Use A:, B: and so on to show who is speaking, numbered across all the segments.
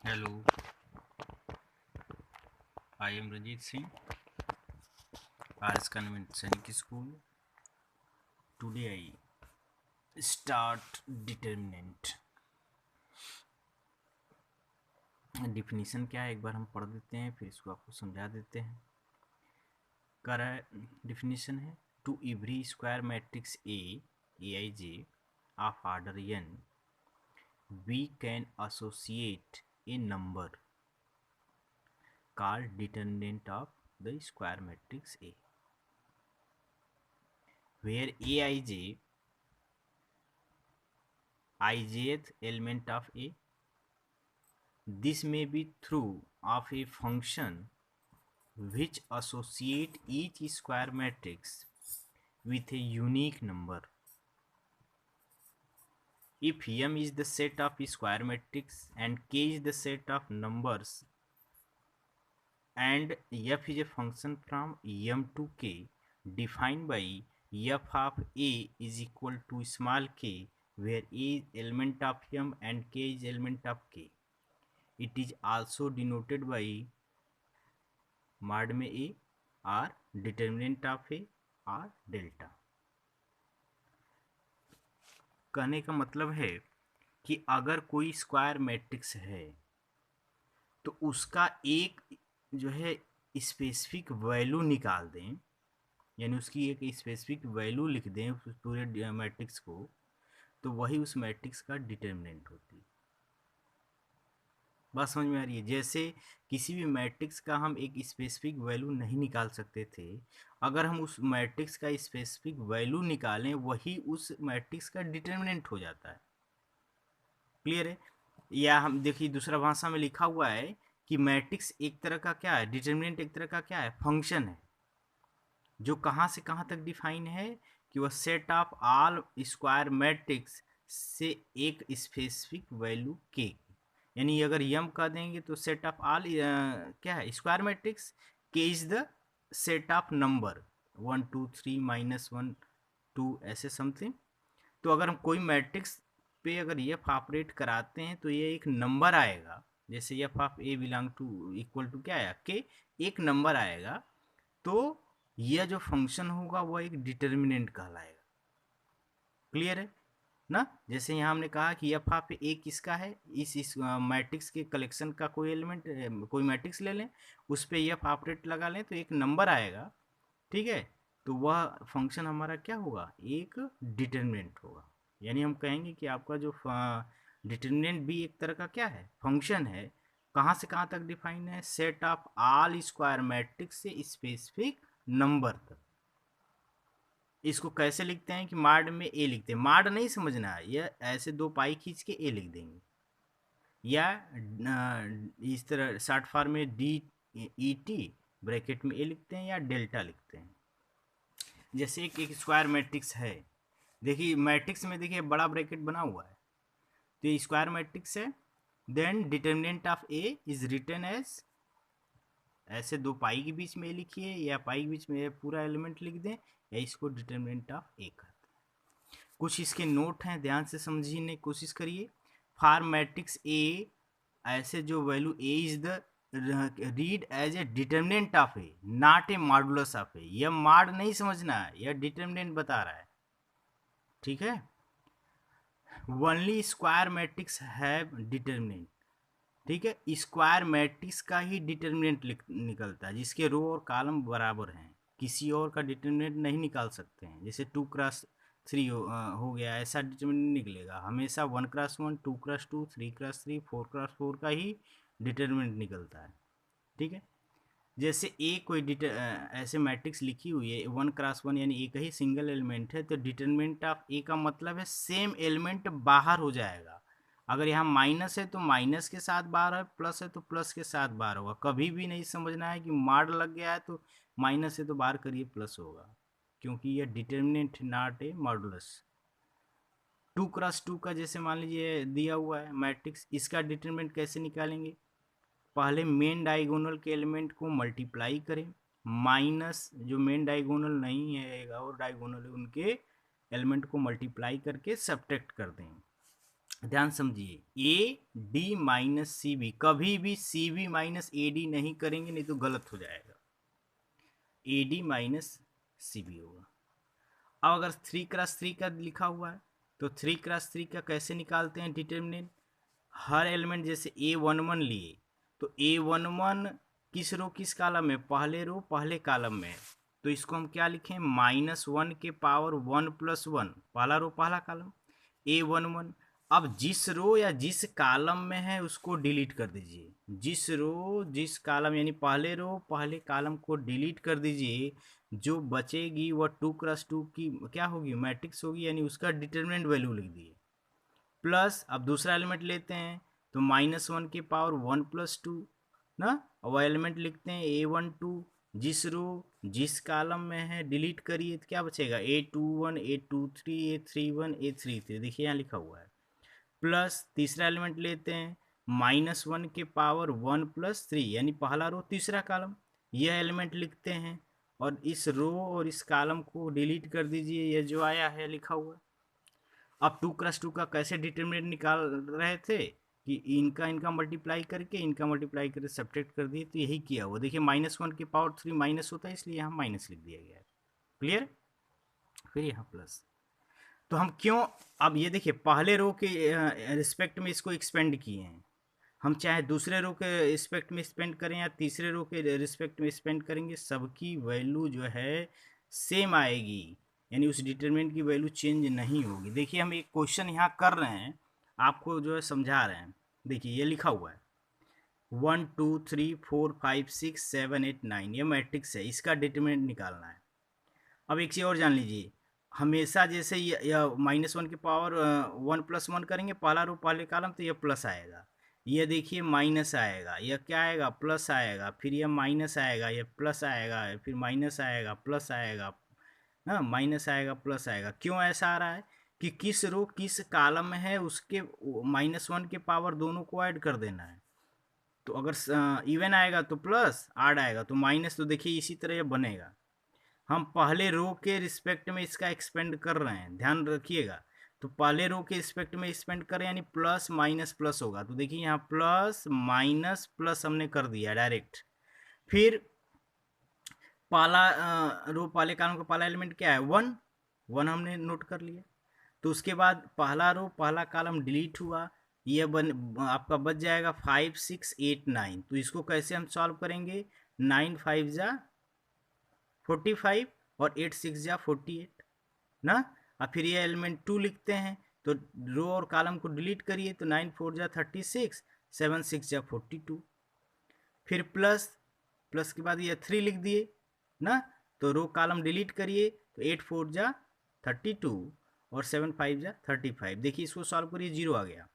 A: Hello, I am Ranjit Singh, RS Convent Sainik School. Today I start determinant. Definition क्या है एक बार हम पढ़ देते हैं, फिर इसको आपको समझा देते हैं। करा डिफिनीशन है to every square matrix A I J of order n we can associate a number called determinant of the square matrix A, where aij ijth element of A. This may be through of a function which associate each square matrix with a unique number. If M is the set of square matrix and K is the set of numbers and F is a function from M to K defined by F of A is equal to small k, where A is element of M and K is element of K. It is also denoted by mod में A और determinant of ए और delta. कहने का मतलब है कि अगर कोई स्क्वायर मैट्रिक्स है तो उसका एक जो है स्पेसिफिक वैल्यू निकाल दें, यानी उसकी एक स्पेसिफिक वैल्यू लिख दें उस पूरे मैट्रिक्स को, तो वही उस मैट्रिक्स का डिटर्मिनेंट होती है। बात समझ में आ रही है? जैसे किसी भी मैट्रिक्स का हम एक स्पेसिफिक वैल्यू नहीं निकाल सकते थे, अगर हम उस मैट्रिक्स का स्पेसिफिक वैल्यू निकालें वही उस मैट्रिक्स का डिटर्मिनेंट हो जाता है। क्लियर है? या हम देखिए दूसरा भाषा में लिखा हुआ है कि मैट्रिक्स एक तरह का क्या है, डिटर्मिनेंट एक तरह का क्या है, फंक्शन है, जो कहाँ से कहाँ तक डिफाइन है कि वह set of all square matrix से एक स्पेसिफिक वैल्यू के, यानी अगर यम कह देंगे तो सेट ऑफ ऑल क्या है, स्क्वायर मैट्रिक्स, के is the set of number 1 2 3 -1 2 ऐसे समथिंग। तो अगर हम कोई मैट्रिक्स पे अगर एफ ऑपरेट कराते हैं तो ये एक नंबर आएगा, जैसे F of A belong to equal to क्या आया के, एक नंबर आएगा, तो यह जो फंक्शन होगा वह एक डिटर्मिनेंट कहलाएगा। क्लियर है ना? जैसे यहाँ हमने कहा कि एफ ऑफ ए किसका है, इस मैट्रिक्स के कलेक्शन का कोई एलिमेंट, कोई मैट्रिक्स ले लें, उस पर एफ ऑपरेट लगा लें तो एक नंबर आएगा, ठीक है, तो वह फंक्शन हमारा क्या होगा, एक डिटर्मिनेंट होगा। यानी हम कहेंगे कि आपका जो डिटर्मिनेंट भी एक तरह का क्या है, फंक्शन है। कहाँ से कहाँ तक डिफाइन है, set of all square matrix से स्पेसिफिक नंबर तक। इसको कैसे लिखते हैं कि माड में ए लिखते हैं, माड नहीं समझना है, यह ऐसे दो पाई खींच के ए लिख देंगे, या इस तरह शॉर्ट फॉर्म में डी ई टी ब्रैकेट में ए लिखते हैं या डेल्टा लिखते हैं। जैसे एक स्क्वायर मैट्रिक्स है, देखिए मैट्रिक्स में देखिए बड़ा ब्रैकेट बना हुआ है, तो ये स्क्वायर मैट्रिक्स है, then determinant of A is written as, ऐसे दो पाई के बीच में लिखिए या पाई के बीच में पूरा एलिमेंट लिख दें, या इसको डिटर्मिनेंट ऑफ ए कहते हैं। कुछ इसके नोट हैं, ध्यान से समझने की कोशिश करिए। फॉर मैट्रिक्स ए, ऐसे जो value A is the read as A determinant of A not A modulus of A, यह मॉड नहीं समझना है, यह डिटर्मिनेंट बता रहा है, ठीक है। Only square matrix have determinant, ठीक है, स्क्वायर मैट्रिक्स का ही डिटर्मिनेंट निकलता है जिसके रो और कॉलम बराबर हैं, किसी और का डिटर्मिनेंट नहीं निकाल सकते हैं। जैसे 2x3 हो गया, ऐसा डिटर्मिनेंट निकलेगा हमेशा 1x1 2x2 3x3 4x4 का ही डिटर्मिनेंट निकलता है, ठीक है। जैसे ए कोई ऐसे मैट्रिक्स लिखी हुई है 1x1 यानी एक ही सिंगल एलिमेंट है, तो डिटर्मिनेंट ऑफ ए का मतलब है सेम एलिमेंट बाहर हो जाएगा। अगर यहाँ माइनस है तो माइनस के साथ बाहर है, प्लस है तो प्लस के साथ बाहर होगा। कभी भी नहीं समझना है कि मार लग गया है तो माइनस है तो बाहर करिए प्लस होगा, क्योंकि यह determinant not A modulus. 2x2 का जैसे मान लीजिए दिया हुआ है मैट्रिक्स, इसका डिटर्मिनेंट कैसे निकालेंगे, पहले मेन डायगोनल के एलिमेंट को मल्टीप्लाई करें, माइनस जो मेन डायगोनल नहीं है और डायगोनल है उनके एलिमेंट को मल्टीप्लाई करके सब्ट्रैक्ट कर दें, ध्यान समझिए, A D minus C B, कभी भी C B minus A D नहीं करेंगे, नहीं तो गलत हो जाएगा, A D minus C B होगा। अब अगर 3x3 का लिखा हुआ है तो 3x3 का कैसे निकालते हैं डिटर्मिनेंट? हर एलिमेंट जैसे A11 लिए तो A11 किस रो किस कॉलम में? पहले रो पहले कॉलम में, तो इसको हम क्या लिखें? -1 के पावर 1 + 1, पहला रो पहला कॉलम A11। अब जिस रो या जिस कॉलम में है उसको डिलीट कर दीजिए, जिस रो जिस कॉलम यानी पहले रो पहले कॉलम को डिलीट कर दीजिए, जो बचेगी वह 2x2 की क्या होगी? मैट्रिक्स होगी, यानी उसका डिटरमिनेंट वैल्यू लिख दिए। प्लस अब दूसरा एलिमेंट लेते हैं तो -1 के पावर 1 + 2 ना, वह एलिमेंट लिखते हैं A12, जिस रो जिस कॉलम में है डिलीट करिए तो क्या बचेगा? A21, A23, A31, A33, देखिए यहाँ लिखा हुआ है। प्लस तीसरा एलिमेंट लेते हैं -1 के पावर 1 + 3, यानी पहला रो तीसरा कॉलम, यह एलिमेंट लिखते हैं और इस रो और इस कॉलम को डिलीट कर दीजिए, यह जो आया है लिखा हुआ। अब 2x2 का कैसे डिटरमिनेंट निकाल रहे थे कि इनका इनका मल्टीप्लाई करके सब्ट्रैक्ट कर दिए, तो यही किया हुआ। देखिए -1 के पावर 3 माइनस होता है, इसलिए यहाँ माइनस लिख दिया गया है। क्लियर? फिर यहाँ प्लस। तो हम क्यों, अब ये देखिए पहले रो के रिस्पेक्ट में इसको एक्सपेंड किए हैं, हम चाहे दूसरे रो के रिस्पेक्ट में स्पेंड करें या तीसरे रो के रिस्पेक्ट में स्पेंड करेंगे, सबकी वैल्यू जो है सेम आएगी, यानी उस डिटरमिनेंट की वैल्यू चेंज नहीं होगी। देखिए हम एक क्वेश्चन यहाँ कर रहे हैं, आपको जो है समझा रहे हैं। देखिए ये लिखा हुआ है 1 2 3 4 5 6 7 8 9, ये मैट्रिक्स है, इसका डिटरमिनेंट निकालना है। अब एक चीज़ और जान लीजिए, हमेशा जैसे ये -1 के पावर 1 + 1 करेंगे, पहला रो पहले कॉलम, तो ये प्लस आएगा, ये देखिए माइनस आएगा, यह क्या आएगा? प्लस आएगा, फिर यह माइनस आएगा, यह प्लस आएगा, फिर माइनस आएगा, प्लस आएगा ना, माइनस आएगा प्लस आएगा। क्यों ऐसा आ रहा है? कि किस रो किस कॉलम में है उसके -1 के पावर दोनों को ऐड कर देना है। तो अगर इवन आएगा तो प्लस, आड आएगा तो माइनस, तो देखिए इसी तरह ये बनेगा। हम पहले रो के रिस्पेक्ट में इसका एक्सपेंड कर रहे हैं, ध्यान रखिएगा। तो पहले रो के रिस्पेक्ट में एक्सपेंड करें, यानी प्लस माइनस प्लस होगा, तो देखिए यहाँ प्लस माइनस प्लस हमने कर दिया डायरेक्ट। फिर पहला रो पहले कॉलम का पहला एलिमेंट क्या है? 1, 1 हमने नोट कर लिया। तो उसके बाद पहला रो पहला कॉलम डिलीट हुआ, ये आपका बच जाएगा 5 6 8 9। तो इसको कैसे हम सॉल्व करेंगे? 9 5 जा 45 और 8 6 जा 48 ना। और फिर ये एलिमेंट 2 लिखते हैं, तो रो और कॉलम को डिलीट करिए, तो 9 4 जा 36, 7 6 जा 42। फिर प्लस, प्लस के बाद ये 3 लिख दिए ना, तो रो कॉलम डिलीट करिए, तो 8 4 जा 32 और 7 5 जा 35। देखिए इसको सॉल्व करिए, 0 आ गया।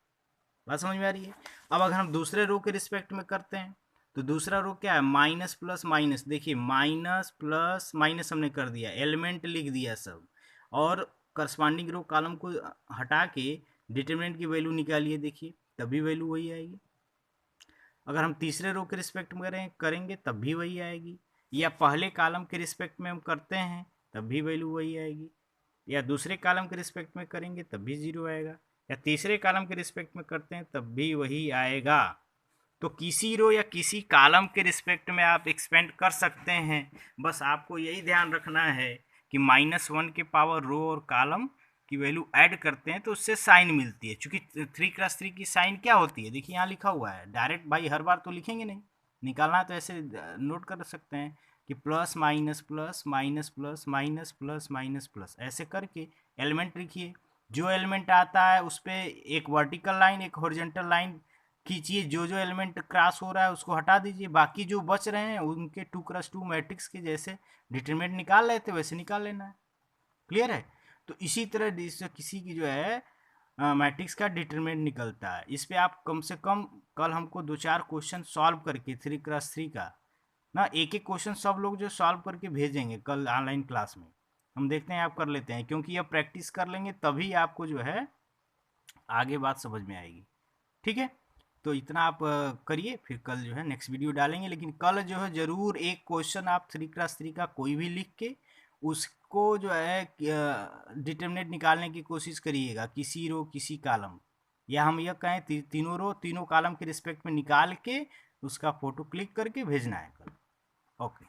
A: बात समझ में आ रही है? अब अगर हम दूसरे रो के रिस्पेक्ट में करते हैं तो दूसरा रो क्या है? माइनस प्लस माइनस, देखिए माइनस प्लस माइनस हमने कर दिया, एलिमेंट लिख दिया सब, और करस्पॉन्डिंग रो कॉलम को हटा के डिटरमिनेंट की वैल्यू निकालिए, देखिए तभी वैल्यू वही आएगी। अगर हम तीसरे रो के रिस्पेक्ट में करेंगे तब भी वही आएगी, या पहले कॉलम के रिस्पेक्ट में हम करते हैं तब भी वैल्यू वही आएगी, या दूसरे कॉलम के रिस्पेक्ट में करेंगे तब भी 0 आएगा, या तीसरे कॉलम के रिस्पेक्ट में करते हैं तब भी वही आएगा। तो किसी रो या किसी कॉलम के रिस्पेक्ट में आप एक्सपेंड कर सकते हैं, बस आपको यही ध्यान रखना है कि -1 के पावर रो और कॉलम की वैल्यू ऐड करते हैं तो उससे साइन मिलती है। चूंकि 3x3 की साइन क्या होती है? देखिए यहाँ लिखा हुआ है, डायरेक्ट भाई हर बार तो लिखेंगे नहीं, निकालना है तो ऐसे नोट कर सकते हैं कि plus minus plus minus plus minus plus minus plus, ऐसे करके एलिमेंट लिखिए। जो एलिमेंट आता है उस पर एक वर्टिकल लाइन एक हॉरिजॉन्टल लाइन खींचिए, जो जो एलिमेंट क्रॉस हो रहा है उसको हटा दीजिए, बाकी जो बच रहे हैं उनके 2x2 मैट्रिक्स के जैसे डिटरमिनेंट निकाल रहे थे वैसे निकाल लेना है। क्लियर है? तो इसी तरह किसी की जो है मैट्रिक्स का डिटरमिनेंट निकलता है। इस पे आप कम से कम कल हमको 2-4 क्वेश्चन सॉल्व करके 3x3 का ना, एक एक क्वेश्चन सब लोग जो सॉल्व करके भेजेंगे कल ऑनलाइन क्लास में, हम देखते हैं आप कर लेते हैं, क्योंकि ये प्रैक्टिस कर लेंगे तभी आपको जो है आगे बात समझ में आएगी। ठीक है, तो इतना आप करिए, फिर कल जो है नेक्स्ट वीडियो डालेंगे। लेकिन कल जो है ज़रूर एक क्वेश्चन आप 3x3 का कोई भी लिख के उसको जो है डिटरमिनेंट निकालने की कोशिश करिएगा, किसी रो किसी कॉलम, या हम यह कहें तीनों रो तीनों कॉलम के रिस्पेक्ट में निकाल के उसका फोटो क्लिक करके भेजना है कल। ओके।